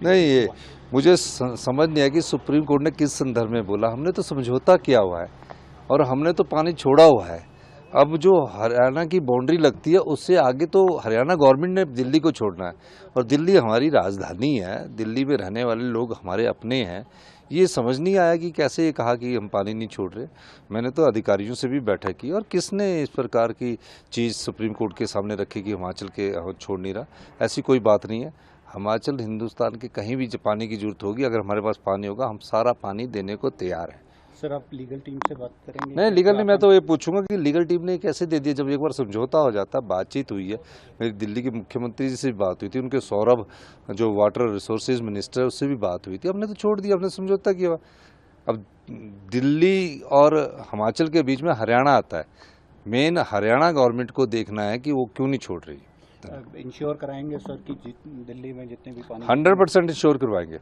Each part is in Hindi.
नहीं, ये मुझे समझ नहीं आया कि सुप्रीम कोर्ट ने किस संदर्भ में बोला। हमने तो समझौता किया हुआ है और हमने तो पानी छोड़ा हुआ है। अब जो हरियाणा की बाउंड्री लगती है उससे आगे तो हरियाणा गवर्नमेंट ने दिल्ली को छोड़ना है और दिल्ली हमारी राजधानी है। दिल्ली में रहने वाले लोग हमारे अपने हैं। ये समझ नहीं आया कि कैसे ये कहा कि हम पानी नहीं छोड़ रहे। मैंने तो अधिकारियों से भी बैठक की और किसने इस प्रकार की चीज़ सुप्रीम कोर्ट के सामने रखी कि हिमाचल के छोड़ नहीं रहा। ऐसी कोई बात नहीं है। हिमाचल हिंदुस्तान के कहीं भी पानी की जरूरत होगी, अगर हमारे पास पानी होगा हम सारा पानी देने को तैयार हैं। सर, आप लीगल टीम से बात करेंगे? नहीं, लीगल नहीं। मैं तो ये पूछूंगा कि लीगल टीम ने कैसे दे दिया। जब एक बार समझौता हो जाता, बातचीत हुई है, मेरी दिल्ली के मुख्यमंत्री जी से भी बात हुई थी, उनके सौरभ जो वाटर रिसोर्सेज मिनिस्टर है उससे भी बात हुई थी। हमने तो छोड़ दिया, हमने समझौता किया। अब दिल्ली और हिमाचल के बीच में हरियाणा आता है। मेन हरियाणा गवर्नमेंट को देखना है कि वो क्यों नहीं छोड़ रही। इंश्योर कराएंगे सर कि दिल्ली में जितने भी पानी 100% इंश्योर करवाएंगे।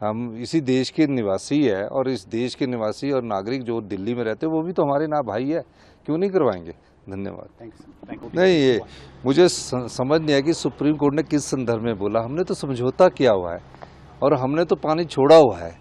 हम इसी देश के निवासी है और इस देश के निवासी और नागरिक जो दिल्ली में रहते हैं वो भी तो हमारे ना भाई है, क्यों नहीं करवाएंगे। धन्यवाद। नहीं, ये मुझे समझ नहीं आया कि सुप्रीम कोर्ट ने किस संदर्भ में बोला। हमने तो समझौता किया हुआ है और हमने तो पानी छोड़ा हुआ है।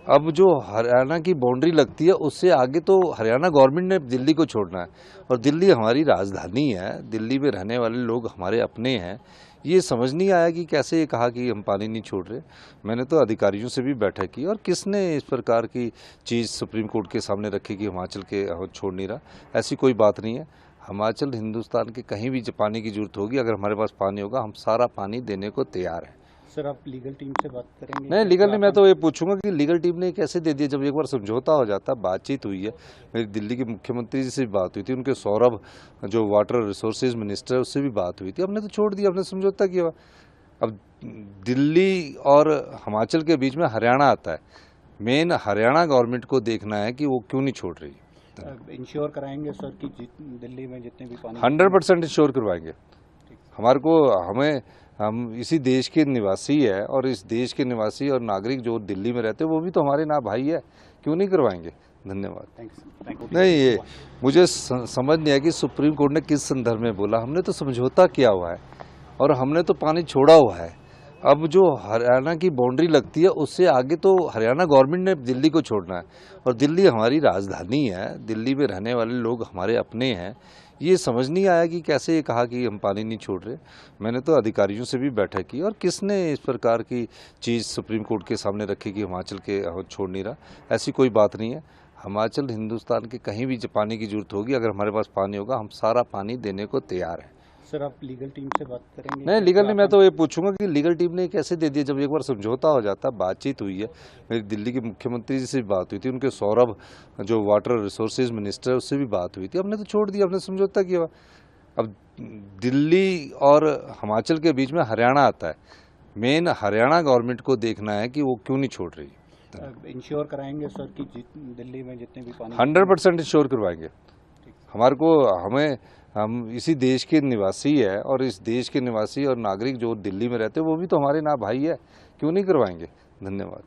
अब जो हरियाणा की बाउंड्री लगती है उससे आगे तो हरियाणा गवर्नमेंट ने दिल्ली को छोड़ना है और दिल्ली हमारी राजधानी है। दिल्ली में रहने वाले लोग हमारे अपने हैं। ये समझ नहीं आया कि कैसे ये कहा कि हम पानी नहीं छोड़ रहे। मैंने तो अधिकारियों से भी बैठक की और किसने इस प्रकार की चीज़ सुप्रीम कोर्ट के सामने रखी कि हिमाचल के छोड़ नहीं रहा। ऐसी कोई बात नहीं है। हिमाचल हिंदुस्तान के कहीं भी पानी की जरूरत होगी, अगर हमारे पास पानी होगा हम सारा पानी देने को तैयार हैं। सर, आप लीगल टीम से बात करेंगे? नहीं, लीगल नहीं। मैं तो ये पूछूंगा कि लीगल टीम ने कैसे दे दिया। जब एक बार समझौता हो जाता, बातचीत हुई है, मेरी दिल्ली के मुख्यमंत्री जी से भी बात हुई थी, उनके सौरभ जो वाटर रिसोर्सेज मिनिस्टर है उससे भी बात हुई थी। हमने तो छोड़ दिया, हमने समझौता किया। अब दिल्ली और हिमाचल के बीच में हरियाणा आता है। मेन हरियाणा गवर्नमेंट को देखना है कि वो क्यों नहीं छोड़ रही। इंश्योर कराएंगे सर कि दिल्ली में जितने भी पानी 100% इंश्योर करवाएंगे। हम इसी देश के निवासी है और इस देश के निवासी और नागरिक जो दिल्ली में रहते हैं वो भी तो हमारे ना भाई है, क्यों नहीं करवाएंगे। धन्यवाद। नहीं, ये मुझे समझ नहीं आया कि सुप्रीम कोर्ट ने किस संदर्भ में बोला। हमने तो समझौता किया हुआ है और हमने तो पानी छोड़ा हुआ है। अब जो हरियाणा की बाउंड्री लगती है उससे आगे तो हरियाणा गवर्नमेंट ने दिल्ली को छोड़ना है और दिल्ली हमारी राजधानी है। दिल्ली में रहने वाले लोग हमारे अपने हैं। ये समझ नहीं आया कि कैसे ये कहा कि हम पानी नहीं छोड़ रहे। मैंने तो अधिकारियों से भी बैठक की और किसने इस प्रकार की चीज़ सुप्रीम कोर्ट के सामने रखी कि हिमाचल के छोड़ नहीं रहा। ऐसी कोई बात नहीं है। हिमाचल हिंदुस्तान के कहीं भी पानी की जरूरत होगी, अगर हमारे पास पानी होगा हम सारा पानी देने को तैयार हैं। सर, आप लीगल टीम से बात करेंगे? नहीं, लीगल नहीं। मैं तो ये पूछूंगा कि लीगल टीम ने कैसे दे दिया। जब एक बार समझौता हो जाता, बातचीत हुई है, मेरी दिल्ली के मुख्यमंत्री जी से भी बात हुई थी, उनके सौरभ जो वाटर रिसोर्सेज मिनिस्टर है उससे भी बात हुई थी। हमने तो छोड़ दिया, हमने समझौता किया। अब दिल्ली और हिमाचल के बीच में हरियाणा आता है। मेन हरियाणा गवर्नमेंट को देखना है कि वो क्यों नहीं छोड़ रही। इंश्योर कराएंगे सर कि दिल्ली में जितने भी पानी 100% इंश्योर करवाएंगे। हम इसी देश के निवासी है और इस देश के निवासी और नागरिक जो दिल्ली में रहते हैं वो भी तो हमारे ना भाई है, क्यों नहीं करवाएंगे। धन्यवाद।